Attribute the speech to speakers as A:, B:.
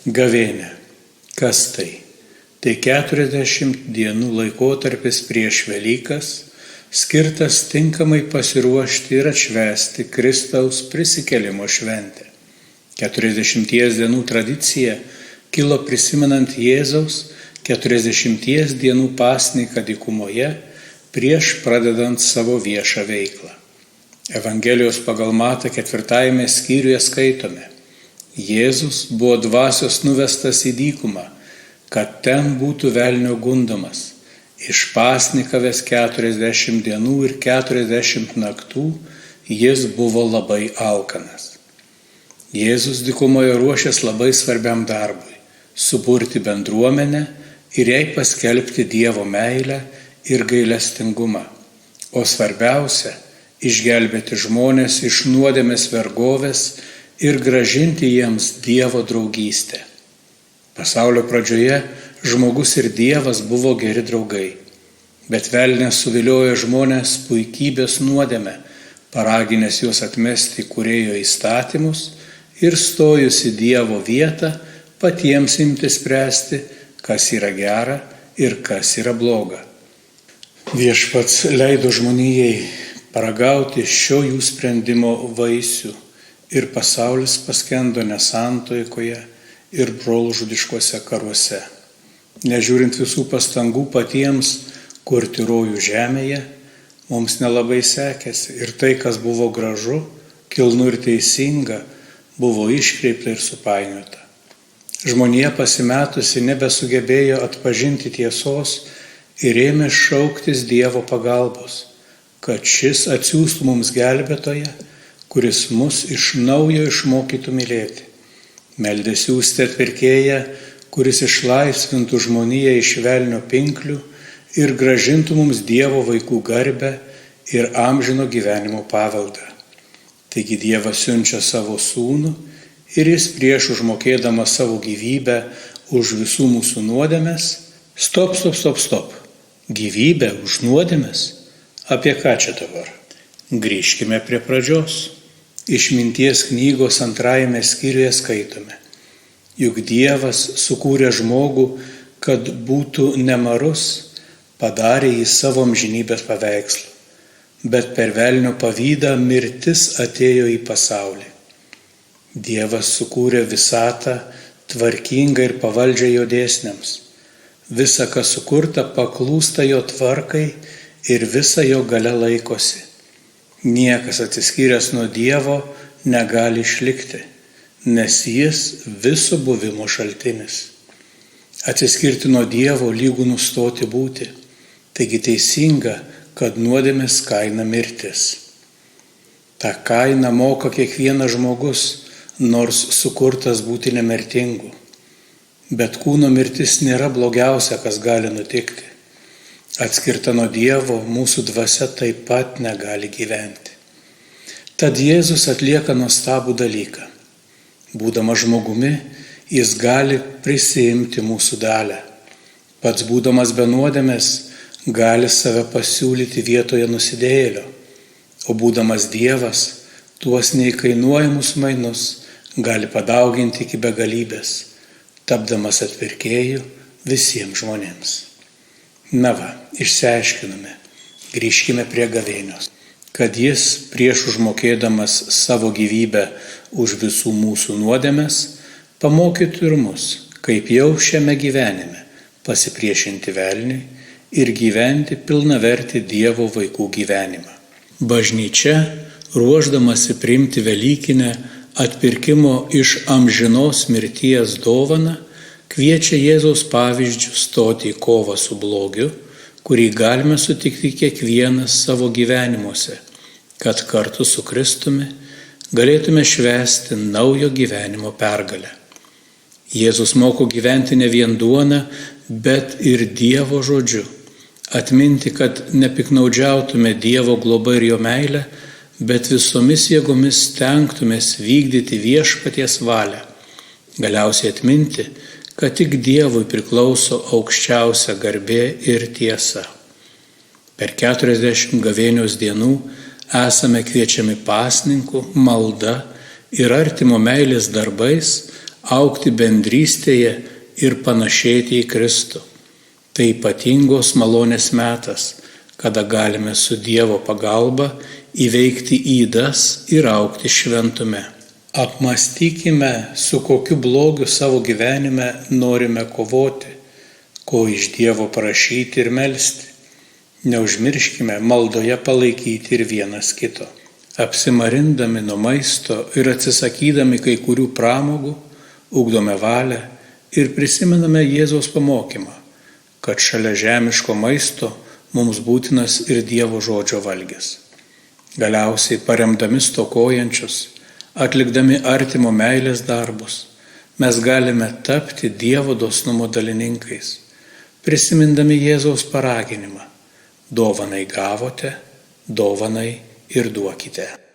A: Gavėnia. Kas tai? Tai 40 dienų laikotarpis prieš Velykas, skirtas tinkamai pasiruošti ir atšvęsti Kristaus prisikėlimo šventę. 40 dienų tradicija kilo prisimenant Jėzaus 40 dienų pasninką dykumoje prieš pradedant savo viešą veiklą. Evangelijos pagal Matą 4 skyriuje skaitome: Jėzus buvo dvasios nuvestas į dykumą, kad ten būtų velnio gundomas. Išpasnikavęs 40 dienų ir 40 naktų, jis buvo labai alkanas. Jėzus dykumoje ruošės labai svarbiam darbui – suburti bendruomenę ir jai paskelbti Dievo meilę ir gailestingumą. O svarbiausia – išgelbėti žmones iš nuodėmės vergovės ir grąžinti jiems Dievo draugystę. Pasaulio pradžioje žmogus ir Dievas buvo geri draugai, bet velnias suviliojo žmonės puikybės nuodėme, paraginęs juos atmesti Kūrėjo įstatymus ir stojus į Dievo vietą patiems imti spręsti, kas yra gera ir kas yra bloga. Viešpats leido žmonijai paragauti šio jų sprendimo vaisių ir pasaulis paskendo nesantaikoje ir brolžudiškuose karuose. Nežiūrint visų pastangų patiems kurti rojų žemėje, mums nelabai sekėsi ir tai, kas buvo gražu, kilnu ir teisinga, buvo iškreipta ir supainiota. Žmonija pasimetusi nebesugebėjo atpažinti tiesos ir ėmė šauktis Dievo pagalbos, kad šis atsiųstų mums gelbėtoją, kuris mus iš naujo išmokytų mylėti. Meldė siųsti atpirkėją, kuris išlaisvintų žmoniją iš velnio pinklių ir grąžintų mums Dievo vaikų garbę ir amžino gyvenimo paveldą. Taigi Dievas siunčia savo sūnų ir jis prieš užmokėdamas savo gyvybę už visų mūsų nuodėmes. Stop. Gyvybę už nuodėmes? Apie ką čia dabar? Grįžkime prie pradžios. Išminties knygos 2 skyriuje skaitome: Juk Dievas sukūrė žmogų, kad būtų nemarus, padarė jį savo amžinybės paveikslą, bet per velnio pavydą mirtis atėjo į pasaulį. Dievas sukūrė visatą tvarkingą ir pavaldžią jo dėsniams. Visa, kas sukurta, paklūsta jo tvarkai ir visa jo galia laikosi. Niekas atsiskyręs nuo Dievo negali išlikti, nes jis viso buvimo šaltinis. Atsiskirti nuo Dievo lygu nustoti būti, taigi teisinga, kad nuodėmės kaina mirtis. Ta kaina moka kiekvienas žmogus, nors sukurtas būti nemirtingu. Bet kūno mirtis nėra blogiausia, kas gali nutikti. Atskirta nuo Dievo, mūsų dvasia taip pat negali gyventi. Tad Jėzus atlieka nuostabų dalyką. Būdamas žmogumi, jis gali prisiimti mūsų dalią. Pats būdamas be nuodėmės, gali save pasiūlyti vietoje nusidėjėlio, o būdamas Dievas, tuos neįkainuojamus mainus gali padauginti iki begalybės, tapdamas atpirkėju visiems žmonėms. Na va, išsiaiškinome, grįžkime prie gavėnios, kad jis prieš užmokėdamas savo gyvybę už visų mūsų nuodėmes, pamokytų ir mus, kaip jau šiame gyvenime pasipriešinti velniui ir gyventi pilnavertį Dievo vaikų gyvenimą. Bažnyčia, ruošdamasi priimti Velykinę atpirkimo iš amžinos mirties dovaną, kviečia Jėzaus pavyzdžių stoti į kovą su blogiu, kurį galime sutikti kiekvienas savo gyvenimuose, kad kartu su Kristumi galėtume švęsti naujo gyvenimo pergalę. Jėzus moko gyventi ne vien duona, bet ir Dievo žodžiu, atminti, kad nepiknaudžiautume Dievo globą ir jo meilę, bet visomis jėgomis stengtumės vykdyti viešpaties valią. Galiausiai atminti, kad tik Dievui priklauso aukščiausia garbė ir tiesa. Per 40 gavėnios dienų esame kviečiami pasninkų, malda ir artimo meilės darbais augti bendrystėje ir panašėti į Kristų. Tai ypatingos malonės metas, kada galime su Dievo pagalba įveikti ydas ir augti šventume. Apmąstykime, su kokiu blogiu savo gyvenime norime kovoti, ko iš Dievo prašyti ir melsti. Neužmirškime maldoje palaikyti ir vienas kito. Apsimarindami nuo maisto ir atsisakydami kai kurių pramogų, ugdome valią ir prisimename Jėzaus pamokymą, kad šalia žemiško maisto mums būtinas ir Dievo žodžio valgis. Galiausiai, paremdami stokojančius, atlikdami artimo meilės darbus, mes galime tapti Dievo dosnumo dalininkais, prisimindami Jėzaus paraginimą: dovanai gavote, dovanai ir duokite.